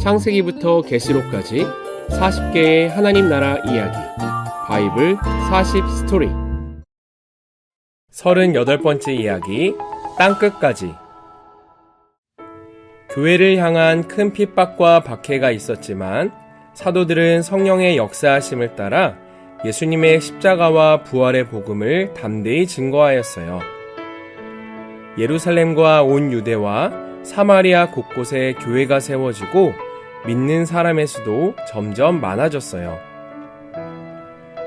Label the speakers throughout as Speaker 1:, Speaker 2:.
Speaker 1: 창세기부터 계시록까지 40개의 하나님 나라 이야기 바이블 40 스토리 38번째 이야기 땅끝까지. 교회를 향한 큰 핍박과 박해가 있었지만 사도들은 성령의 역사하심을 따라 예수님의 십자가와 부활의 복음을 담대히 증거하였어요. 예루살렘과 온 유대와 사마리아 곳곳에 교회가 세워지고 믿는 사람의 수도 점점 많아졌어요.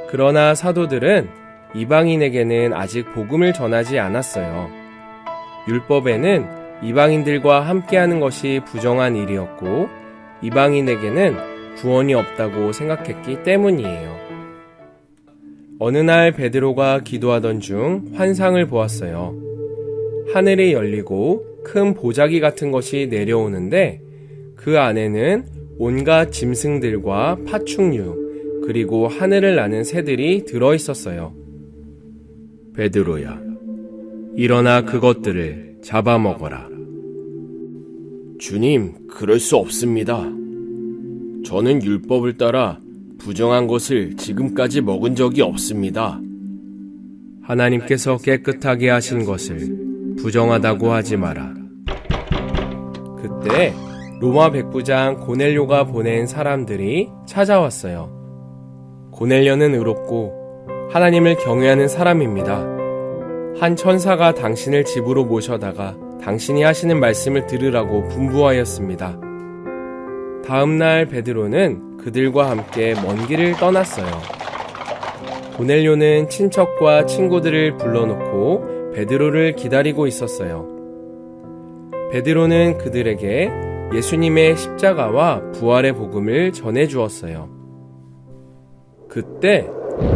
Speaker 1: 그러나 사도들은 이방인에게는 아직 복음을 전하지 않았어요. 율법에는 이방인들과 함께하는 것이 부정한 일이었고 이방인에게는 구원이 없다고 생각했기 때문이에요. 어느 날 베드로가 기도하던 중 환상을 보았어요. 하늘이 열리고 큰 보자기 같은 것이 내려오는데 그 안에는 온갖 짐승들과 파충류 그리고 하늘을 나는 새들이 들어있었어요. 베드로야, 일어나 그것들을 잡아먹어라. 주님, 그럴 수 없습니다. 저는 율법을 따라 부정한 것을 지금까지 먹은 적이 없습니다. 하나님께서 깨끗하게 하신 것을 부정하다고 하지 마라. 그때 로마 백부장 고넬료가 보낸 사람들이 찾아왔어요. 고넬료는 의롭고 하나님을 경외하는 사람입니다. 한 천사가 당신을 집으로 모셔다가 당신이 하시는 말씀을 들으라고 분부하였습니다. 다음 날 베드로는 그들과 함께 먼 길을 떠났어요. 고넬료는 친척과 친구들을 불러놓고 베드로를 기다리고 있었어요. 베드로는 그들에게 예수님의 십자가와 부활의 복음을 전해주었어요. 그때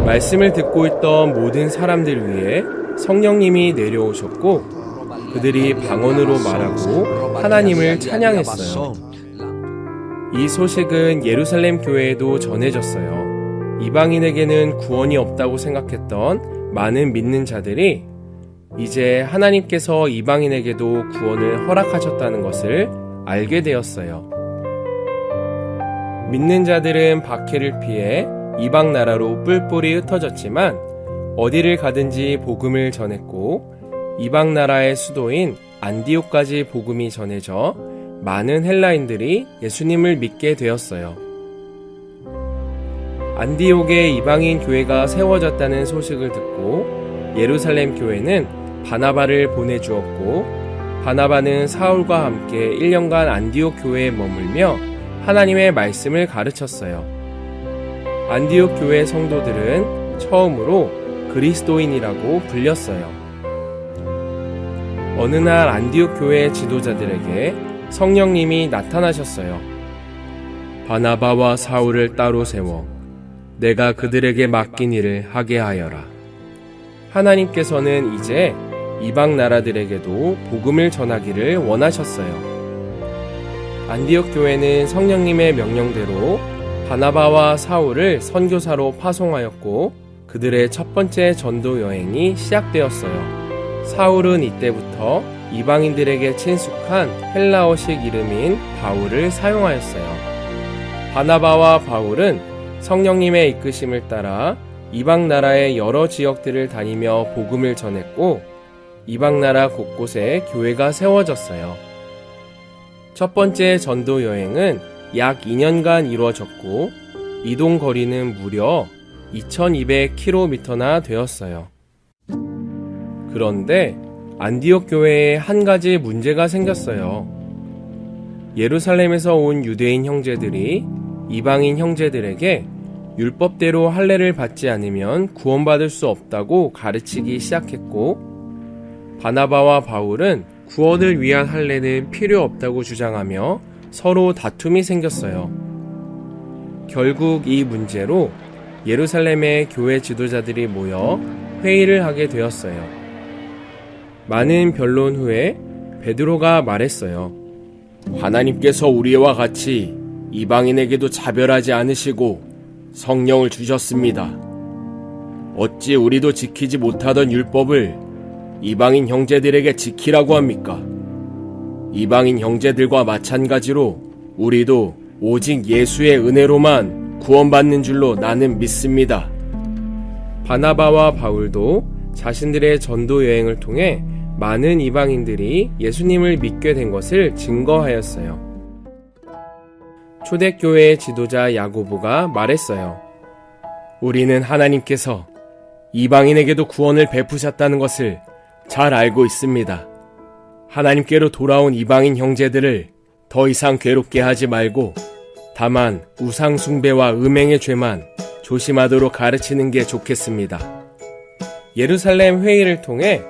Speaker 1: 말씀을 듣고 있던 모든 사람들 위에 성령님이 내려오셨고 그들이 방언으로 말하고 하나님을 찬양했어요. 이 소식은 예루살렘 교회에도 전해졌어요. 이방인에게는 구원이 없다고 생각했던 많은 믿는 자들이 이제 하나님께서 이방인에게도 구원을 허락하셨다는 것을 알게 되었어요. 믿는 자들은 박해를 피해 이방 나라로 뿔뿔이 흩어졌지만 어디를 가든지 복음을 전했고 이방 나라의 수도인 안디옥까지 복음이 전해져 많은 헬라인들이 예수님을 믿게 되었어요. 안디옥에 이방인 교회가 세워졌다는 소식을 듣고 예루살렘 교회는 바나바를 보내주었고 바나바는 사울과 함께 1년간 안디옥 교회에 머물며 하나님의 말씀을 가르쳤어요. 안디옥 교회 성도들은 처음으로 그리스도인이라고 불렸어요. 어느 날 안디옥 교회 지도자들에게 성령님이 나타나셨어요. 바나바와 사울을 따로 세워 내가 그들에게 맡긴 일을 하게 하여라. 하나님께서는 이제 이방 나라들에게도 복음을 전하기를 원하셨어요. 안디옥 교회는 성령님의 명령대로 바나바와 사울을 선교사로 파송하였고 그들의 첫 번째 전도 여행이 시작되었어요. 사울은 이때부터 이방인들에게 친숙한 헬라어식 이름인 바울을 사용하였어요. 바나바와 바울은 성령님의 이끄심을 따라 이방 나라의 여러 지역들을 다니며 복음을 전했고 이방 나라 곳곳에 교회가 세워졌어요. 첫 번째 전도 여행은 약 2년간 이루어졌고 이동 거리는 무려 2200km나 되었어요. 그런데 안디옥 교회에 한 가지 문제가 생겼어요. 예루살렘에서 온 유대인 형제들이 이방인 형제들에게 율법대로 할례를 받지 않으면 구원받을 수 없다고 가르치기 시작했고 바나바와 바울은 구원을 위한 할례는 필요 없다고 주장하며 서로 다툼이 생겼어요. 결국 이 문제로 예루살렘의 교회 지도자들이 모여 회의를 하게 되었어요. 많은 변론 후에 베드로가 말했어요. 하나님께서 우리와 같이 이방인에게도 차별하지 않으시고 성령을 주셨습니다. 어찌 우리도 지키지 못하던 율법을 이방인 형제들에게 지키라고 합니까? 이방인 형제들과 마찬가지로 우리도 오직 예수의 은혜로만 구원받는 줄로 나는 믿습니다. 바나바와 바울도 자신들의 전도 여행을 통해 많은 이방인들이 예수님을 믿게 된 것을 증거하였어요. 초대교회의 지도자 야고보가 말했어요. 우리는 하나님께서 이방인에게도 구원을 베푸셨다는 것을 잘 알고 있습니다. 하나님께로 돌아온 이방인 형제들을 더 이상 괴롭게 하지 말고 다만 우상 숭배와 음행의 죄만 조심하도록 가르치는 게 좋겠습니다. 예루살렘 회의를 통해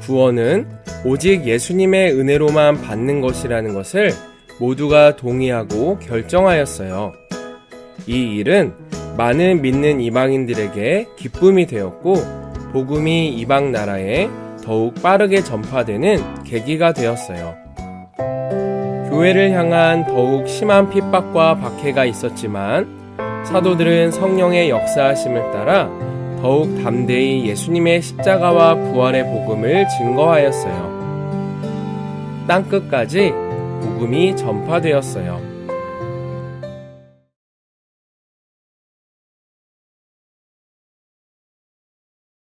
Speaker 1: 구원은 오직 예수님의 은혜로만 받는 것이라는 것을 모두가 동의하고 결정하였어요. 이 일은 많은 믿는 이방인들에게 기쁨이 되었고 복음이 이방 나라에 더욱 빠르게 전파되는 계기가 되었어요. 교회를 향한 더욱 심한 핍박과 박해가 있었지만 사도들은 성령의 역사하심을 따라 더욱 담대히 예수님의 십자가와 부활의 복음을 증거하였어요. 땅끝까지 복음이 전파되었어요.